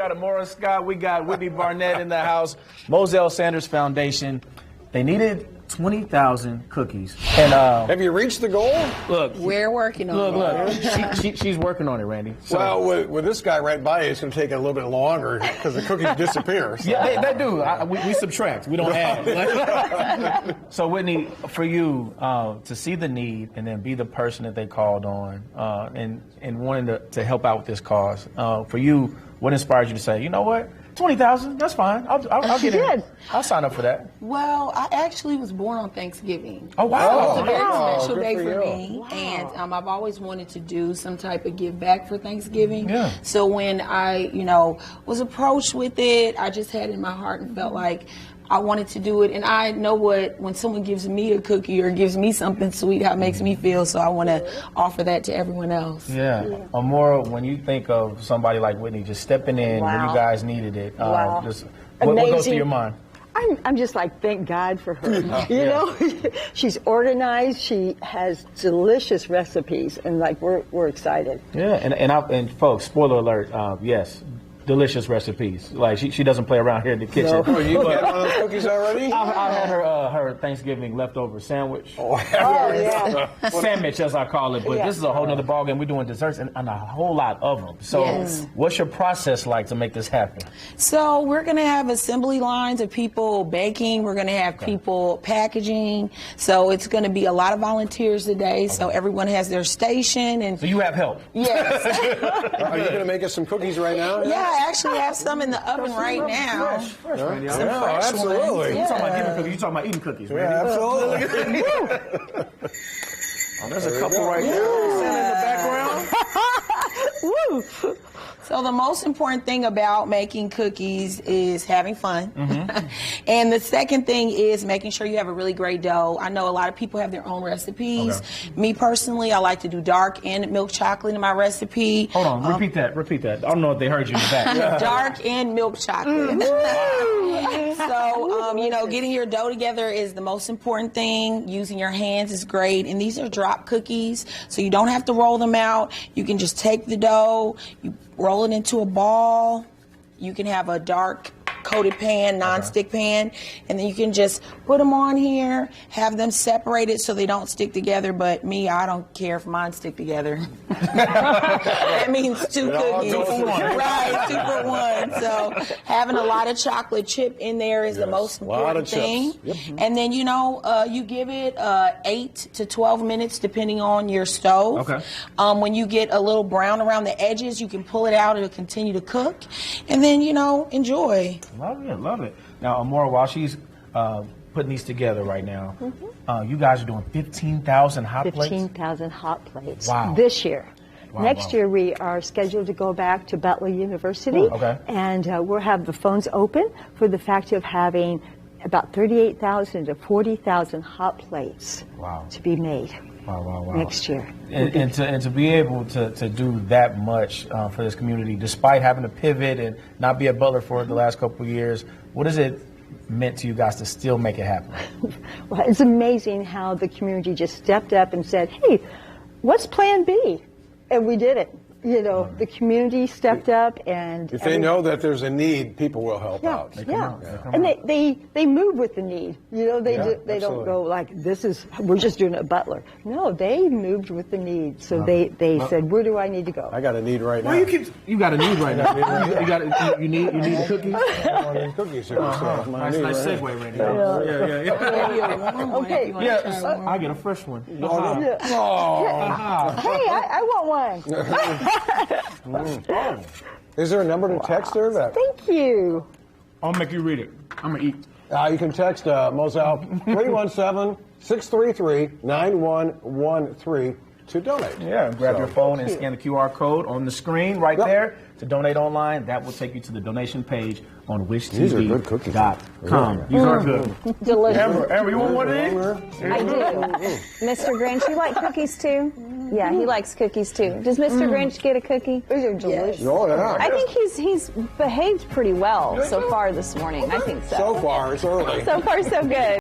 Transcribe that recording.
Got Amora Scott, we got Whitney Barnett in the house, Mozel Sanders Foundation. They needed 20,000 cookies. And have you reached the goal? Look, we're working on it. Look, she's working on it, Randy. So, well, with this guy right by you, it's going to take a little bit longer because the cookies disappear. So. Yeah, they do. We subtract. We don't add. So, Whitney, for you to see the need and then be the person that they called on and wanting to help out with this cause, for you, what inspired you to say, you know what? 20,000, that's fine. I'll get in. I'll sign up for that. Well, I actually was born on Thanksgiving. Oh, wow. So it's a very special day for me. Wow. And I've always wanted to do some type of give back for Thanksgiving. Yeah. So when I, was approached with it, I just had it in my heart and felt like I wanted to do it. And I know when someone gives me a cookie or gives me something sweet, how it makes me feel. So I want to offer that to everyone else. Yeah. Amora, when you think of somebody like Whitney just stepping in when you guys needed it, what goes through your mind? I'm just like, thank God for her. You know, she's organized. She has delicious recipes, and we're excited. Yeah, and folks, spoiler alert. Yes. Delicious recipes. Like she doesn't play around here in the kitchen. No. You had one of those cookies already? I had her Thanksgiving leftover sandwich. Yeah. Sandwich, as I call it. But this is a whole nother ballgame. We're doing desserts and a whole lot of them. So what's your process like to make this happen? So we're going to have assembly lines of people baking. We're going to have people packaging. So it's going to be a lot of volunteers today. So everyone has their station. And so you have help? Yes. Are you going to make us some cookies right now? Yeah, I actually have some in the oven right now. Fresh, Randy. Some fresh absolutely. ones. You're talking about giving cookies. You're talking about eating cookies, Randy. Yeah, absolutely. There's a couple right there. In the background. Woo! So the most important thing about making cookies is having fun. Mm-hmm. And the second thing is making sure you have a really great dough. I know a lot of people have their own recipes. Okay. Me personally, I like to do dark and milk chocolate in my recipe. Hold on, repeat that. I don't know if they heard you in the back. Dark and milk chocolate. So, getting your dough together is the most important thing. Using your hands is great. And these are drop cookies, so you don't have to roll them out. You can just take the dough, you roll it into a ball. You can have a dark coated pan, non-stick pan, and then you can just put them on here, have them separated so they don't stick together. But me, I don't care if mine stick together. That means two cookies. 2 for 1. Right, 2 for 1. So having a lot of chocolate chip in there is the most important thing. Yep. And then, you give it 8 to 12 minutes depending on your stove. Okay. When you get a little brown around the edges, you can pull it out. It'll continue to cook. And then, enjoy. Love it. Now, Amora, while she's putting these together right now, you guys are doing 15,000 hot plates? 15,000 hot plates. Wow. This year. Wow, Next year, we are scheduled to go back to Butler University. And we'll have the phones open for the fact of having about 38,000 to 40,000 hot plates to be made. Wow. Next year. And to be able to do that much for this community, despite having to pivot and not be at Butler for the last couple of years, what has it meant to you guys to still make it happen? Well, it's amazing how the community just stepped up and said, hey, what's plan B? And we did it. The community stepped up, and if they know that there's a need, people will help out. And they move with the need. They don't go like we're just doing it at Butler. No, they moved with the need. So they said, where do I need to go? I got a need right now. Well, you got a need right now. You need the cookies. Cookies here. Nice segue, Randy. Yeah. Okay. Yeah, I get a fresh one. Hey, I want one. Is there a number to text her? Thank you. I'll make you read it. I'm going to eat. You can text Mozel 317-633-9113 to donate. Yeah, grab your phone and scan the QR code on the screen right there to donate online. That will take you to the donation page on wishtv.com. These are good cookies. These are good. Delicious. Amber, you want one of these? I do. Mr. Grinch, you like cookies too? Yeah, he likes cookies too. Does Mr. Grinch get a cookie? These are delicious. Oh, yeah. I think he's behaved pretty well so far this morning. I think so. So far, it's early. So far, so good.